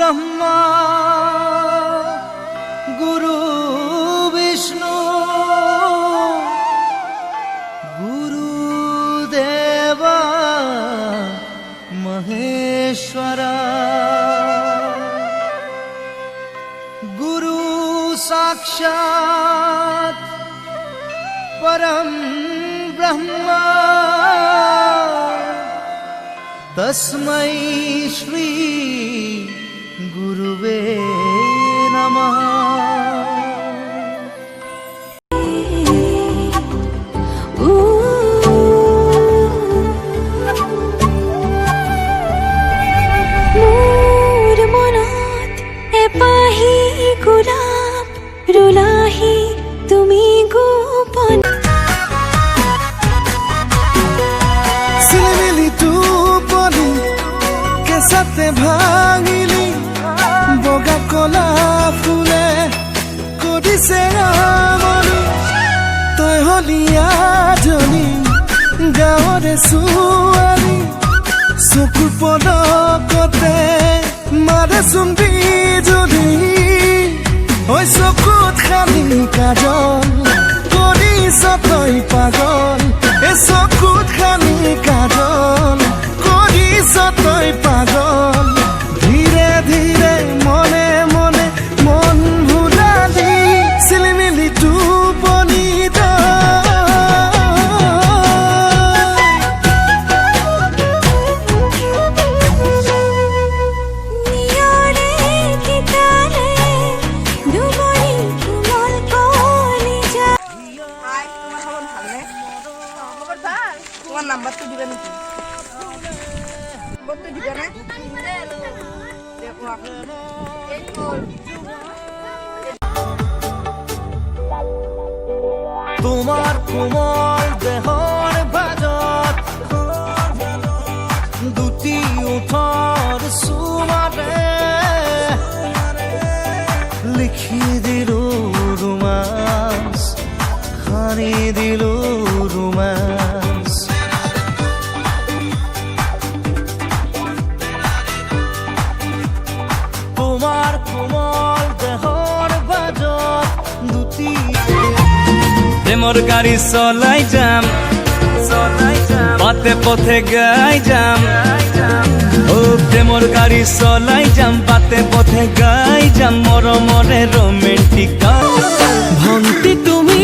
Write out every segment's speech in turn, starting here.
ব্রহ্মা গুরু বিষ্ণু গুরুদেবা মহেশ্বরা গুরু সাক্ষাৎ परम ब्रह्मा तस्मै श्री गुरुवे नमः। मोर मनत एपाही गुलाब रुलाही तुमी गोपन কেঁচাতে ভাঙিলি বগা কলা ফুলে কৰিছে আমনি তই হলি আজনী গাঁৱৰে ছোৱালী চকুৰ পলকতে মাৰে চুম্বি যদি ঐ চকুত খালি কাজল কৰিছ তই পাগল এ চকুত খালি কাজল তই পাগল ধীরে ধীরে মনে মনে মন ভুলালি সিলিমিলি টোপনি তোমার নাম্বার তো দিবে নাকি বলতে দিবে না দেখো তোমার কোমল দেহৰ বাজত দুটি ওঠৰ চুমাৰে লিখি দিলো ৰোমাঞ্চ সানি দিলো ৰোমাঞ্চ তোমার কোমল দেহৰ বাজত দুটি প্রেমর গাড়ি চলাই যাম পথে পথে গাই যাম ও প্রেমর গাড়ি চলাই যাম পাতে পথে গাই যাম মৰমৰে ৰোমেন্টিক ভন্তি তুমি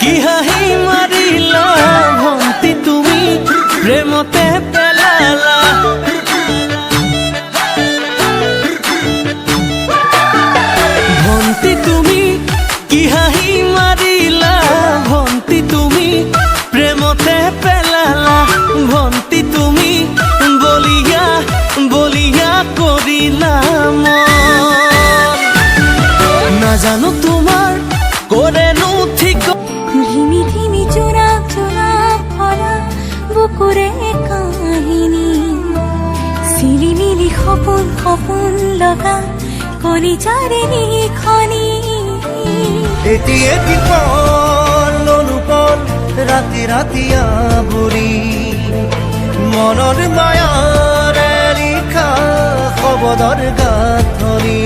কি হাঁহি মাৰিলা ভন্তি তুমি প্ৰেমতে পেলালা ভন্তি তুমি কি হাঁহি মাৰিলা ভন্তি তুমি প্ৰেমতে পেলালা ভন্তি তুমি বলিয়া বলিয়া কৰিলা নাজানো তোমাৰ কৰেনো ঠিক ধিমি ধিমি চোরা চোরা ভরা বুকুরে কাহিনী সিলিমিলি সপোন সপোন লগা কলিজাৰে নিখনি এটি এটি পল অনুপল ৰাতি ৰাতি আবৰি মনৰ মায়াৰে লিখা শব্দৰ গাঁথনি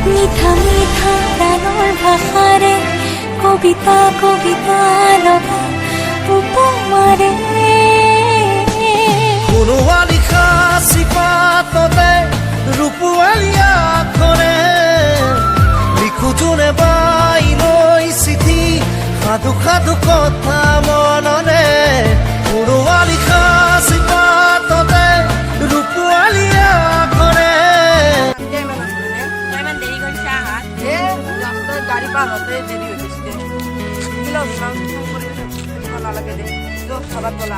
মিঠা মিঠা গানৰ ভাষাৰে কবিতা কবিতা লগা উপমাৰে কোনোবা লিখা চিপাততে ৰূপোৱালীয়া আখৰে লিখো যোনে বাই লৈ চিঠি সাধু সাধু কথা মনৰে কোনোবা লিখা চিপাততে ৰূপোৱালীয়া আখৰে গাড়ি পার হতে দেরি হয়েছে নালাগে দে তো খাবার বলা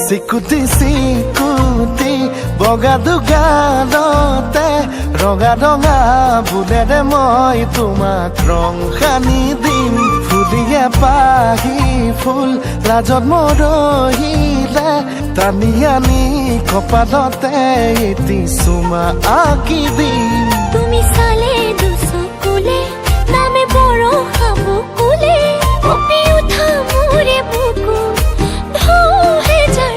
চিকুটি চিকুটি বগা দুগালতে ৰঙা ৰঙা বুলেৰে মই তোমাক ৰং সানি দিম ফুলিয়ে পাহি ফুল লাজত মৰহিলে টানি আনি কপালতে এটি চুমা আঁকি দিম তুমি চালে দুচকুলে নামে বড় হাবুকুলে কপি উঠা মোৰে বুকু ঢৌ হেজাৰ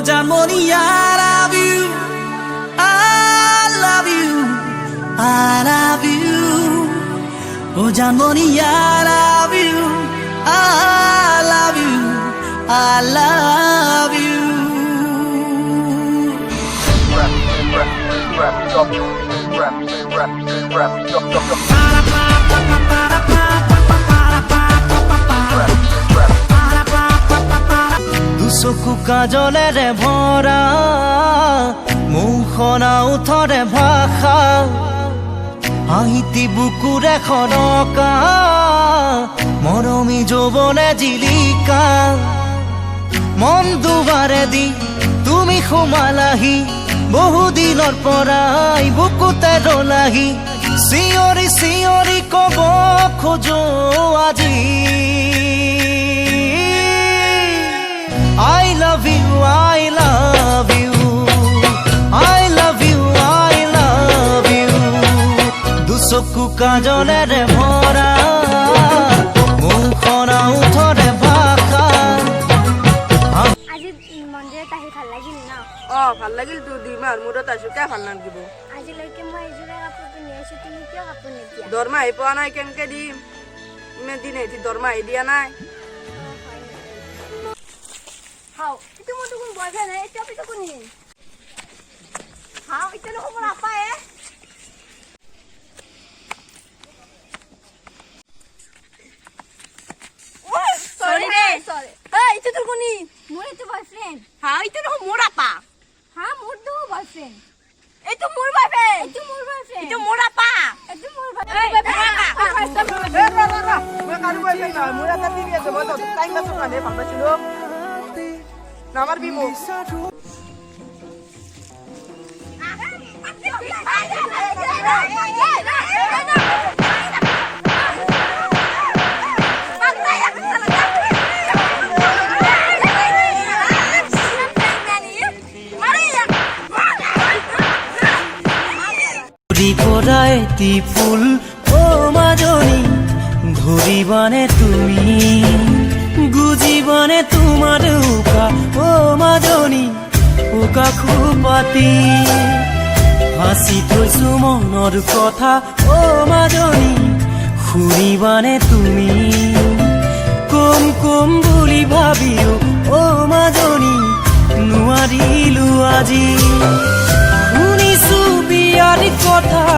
Janmoni I love you I love you I love you O Janmoni I love you I love you I love you দুচকু কাজলেৰে ভৰা মুখনা উঠৰে ভাষা হাঁহিতি বুকুৰে খনকা মৰমী যৌৱনে জিলিকা মন দুবাৰে দি তুমি সোমালাহি বহুদিনৰ পৰাই বুকুতে ৰলাহি চিঞৰি চিঞৰি কব খোজো আজি I love you, I love you I love you, I love you দুচকু কাজলেৰে ভৰা মুখনা উঠৰে ভাষা আজি মন্দিৰত আহি ভাল লাগিল ন ভাল লাগিল তো দিমাৰ মূৰত আছো কিয় ভাল নালাগিব আজিলৈকে মই এইযোৰে কাপোৰ পিন্ধি আছো তুমি কিয় কাপোৰ নিদিয়া দৰমহা আহি পোৱা নাই কেনেকে দিম ইমান দিন এটি দৰমহা আহি দিয়া নাই হাও itu mau tukun boyfriend eh itu apa itu kuning haw itu lo mau apa eh sorry deh sorry hey itu tuh kuning mau itu boyfriend haw itu lo mau apa ha mau tuh boyfriend itu mau boyfriend itu mau boyfriend itu mau apa itu mau boyfriend মই কাৰো boyfriend নহয় মোৰ এটা TV আছে মই তো time পাছৰ কাৰণে ভাল পাইছিলো নামাৰ বি মোক এটি ফুল ও মাজনী ধৰিবানে তুমি বুজিবানে তোমাৰ উকা ও মাজনী উকা খুপাতি হাসি থৈছো মনৰ কথা ও মাজনী শুনিবানে তুমি কম কম বুলি ভাবিও ও মাজনী নোৱাৰিলো আজি শুনিছো বিয়াৰ কথা